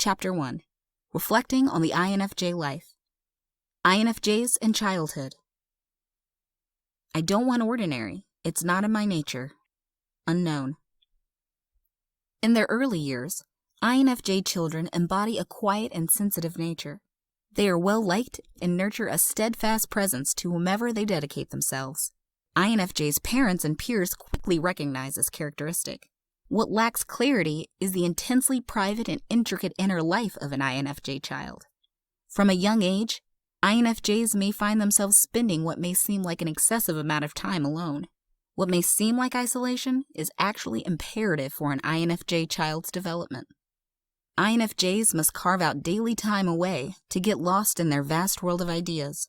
Chapter 1. Reflecting on the INFJ Life. INFJs and Childhood. I don't want ordinary. It's not in my nature. Unknown. In their early years, INFJ children embody a quiet and sensitive nature. They are well-liked and nurture a steadfast presence to whomever they dedicate themselves. INFJ's parents and peers quickly recognize this characteristic. What lacks clarity is the intensely private and intricate inner life of an INFJ child. From a young age, INFJs may find themselves spending what may seem like an excessive amount of time alone. What may seem like isolation is actually imperative for an INFJ child's development. INFJs must carve out daily time away to get lost in their vast world of ideas.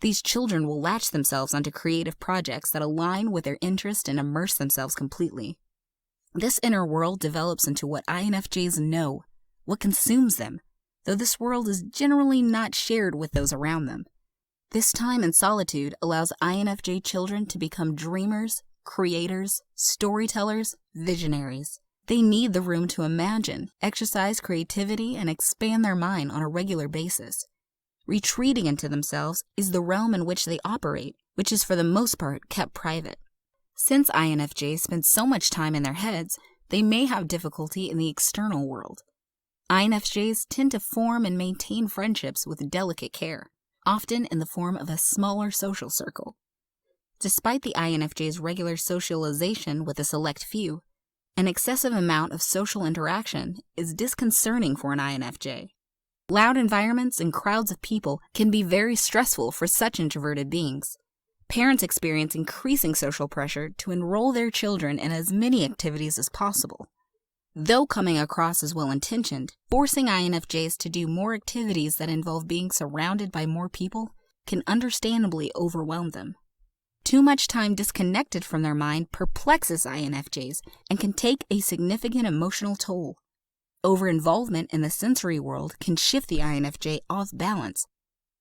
These children will latch themselves onto creative projects that align with their interest and immerse themselves completely. This inner world develops into what INFJs know, what consumes them, though this world is generally not shared with those around them. This time in solitude allows INFJ children to become dreamers, creators, storytellers, visionaries. They need the room to imagine, exercise creativity, and expand their mind on a regular basis. Retreating into themselves is the realm in which they operate, which is for the most part kept private. Since INFJs spend so much time in their heads, they may have difficulty in the external world. INFJs tend to form and maintain friendships with delicate care, often in the form of a smaller social circle. Despite the INFJ's regular socialization with a select few, an excessive amount of social interaction is disconcerting for an INFJ. Loud environments and crowds of people can be very stressful for such introverted beings. Parents experience increasing social pressure to enroll their children in as many activities as possible. Though coming across as well-intentioned, forcing INFJs to do more activities that involve being surrounded by more people can understandably overwhelm them. Too much time disconnected from their mind perplexes INFJs and can take a significant emotional toll. Over-involvement in the sensory world can shift the INFJ off balance,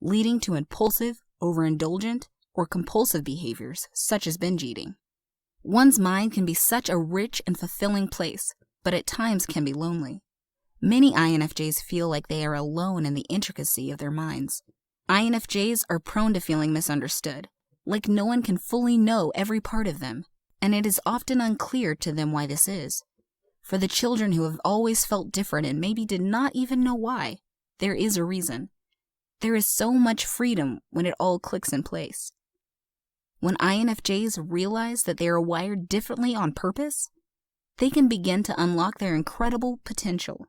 leading to impulsive, overindulgent, or compulsive behaviors, such as binge eating. One's mind can be such a rich and fulfilling place, but at times can be lonely. Many INFJs feel like they are alone in the intricacy of their minds. INFJs are prone to feeling misunderstood, like no one can fully know every part of them, and it is often unclear to them why this is. For the children who have always felt different and maybe did not even know why, there is a reason. There is so much freedom when it all clicks in place. When INFJs realize that they are wired differently on purpose, they can begin to unlock their incredible potential.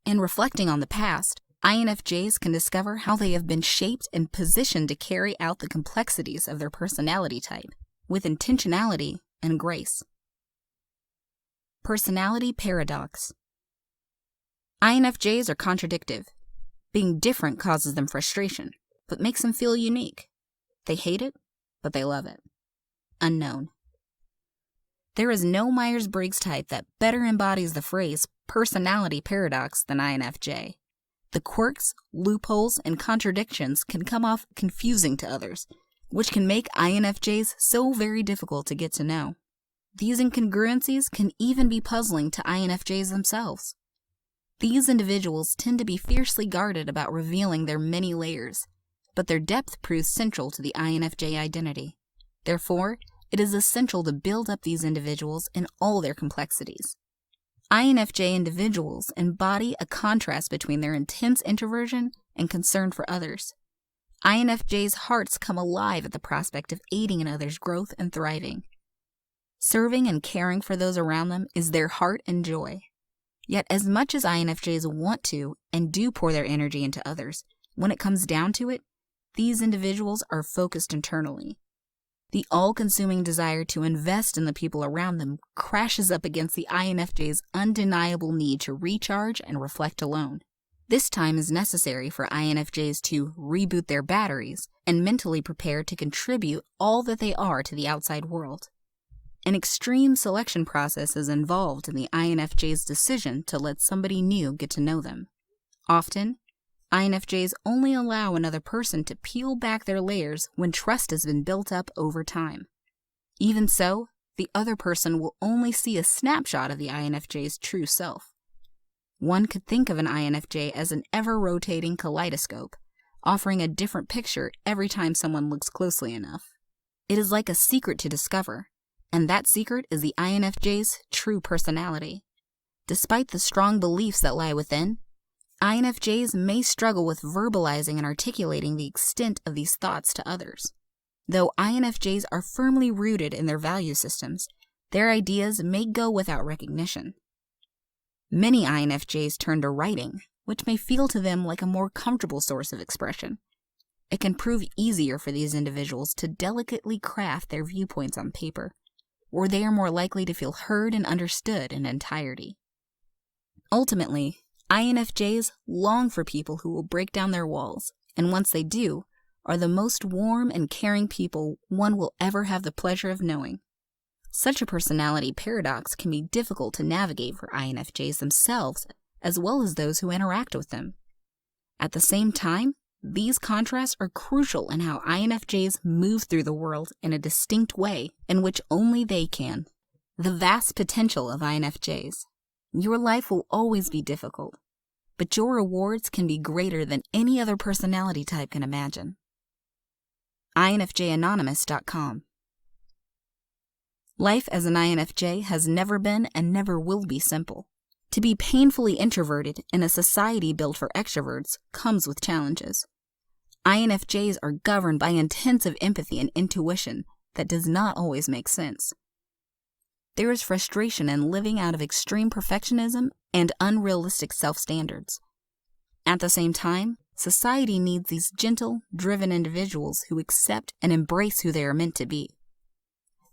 In reflecting on the past, INFJs can discover how they have been shaped and positioned to carry out the complexities of their personality type with intentionality and grace. Personality paradox. INFJs are contradictive. Being different causes them frustration, but makes them feel unique. They hate it, but they love it. Unknown. There is no Myers-Briggs type that better embodies the phrase personality paradox than INFJ. The quirks, loopholes, and contradictions can come off confusing to others, which can make INFJs so very difficult to get to know. These incongruencies can even be puzzling to INFJs themselves. These individuals tend to be fiercely guarded about revealing their many layers, but their depth proves central to the INFJ identity. Therefore, it is essential to build up these individuals in all their complexities. INFJ individuals embody a contrast between their intense introversion and concern for others. INFJs' hearts come alive at the prospect of aiding in others' growth and thriving. Serving and caring for those around them is their heart and joy. Yet as much as INFJs want to and do pour their energy into others, when it comes down to it, these individuals are focused internally. The all-consuming desire to invest in the people around them crashes up against the INFJ's undeniable need to recharge and reflect alone. This time is necessary for INFJs to reboot their batteries and mentally prepare to contribute all that they are to the outside world. An extreme selection process is involved in the INFJ's decision to let somebody new get to know them. Often, INFJs only allow another person to peel back their layers when trust has been built up over time. Even so, the other person will only see a snapshot of the INFJ's true self. One could think of an INFJ as an ever-rotating kaleidoscope, offering a different picture every time someone looks closely enough. It is like a secret to discover, and that secret is the INFJ's true personality. Despite the strong beliefs that lie within, INFJs may struggle with verbalizing and articulating the extent of these thoughts to others. Though INFJs are firmly rooted in their value systems, their ideas may go without recognition. Many INFJs turn to writing, which may feel to them like a more comfortable source of expression. It can prove easier for these individuals to delicately craft their viewpoints on paper, or they are more likely to feel heard and understood in entirety. Ultimately, INFJs long for people who will break down their walls, and once they do, are the most warm and caring people one will ever have the pleasure of knowing. Such a personality paradox can be difficult to navigate for INFJs themselves, as well as those who interact with them. At the same time, these contrasts are crucial in how INFJs move through the world in a distinct way in which only they can. The vast potential of INFJs. Your life will always be difficult, but your rewards can be greater than any other personality type can imagine. INFJAnonymous.com. Life as an INFJ has never been and never will be simple. To be painfully introverted in a society built for extroverts comes with challenges. INFJs are governed by intensive empathy and intuition that does not always make sense. There is frustration in living out of extreme perfectionism and unrealistic self-standards. At the same time, society needs these gentle, driven individuals who accept and embrace who they are meant to be.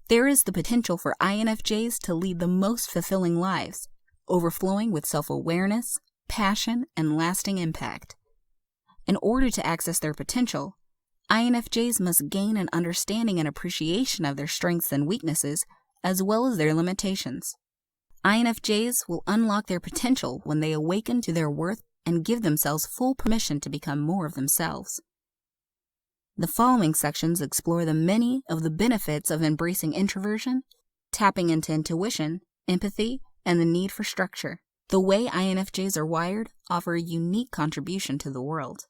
There is the potential for INFJs to lead the most fulfilling lives, overflowing with self-awareness, passion, and lasting impact. In order to access their potential, INFJs must gain an understanding and appreciation of their strengths and weaknesses, as well as their limitations. INFJs will unlock their potential when they awaken to their worth and give themselves full permission to become more of themselves. The following sections explore the many of the benefits of embracing introversion, tapping into intuition, empathy, and the need for structure. The way INFJs are wired offer a unique contribution to the world.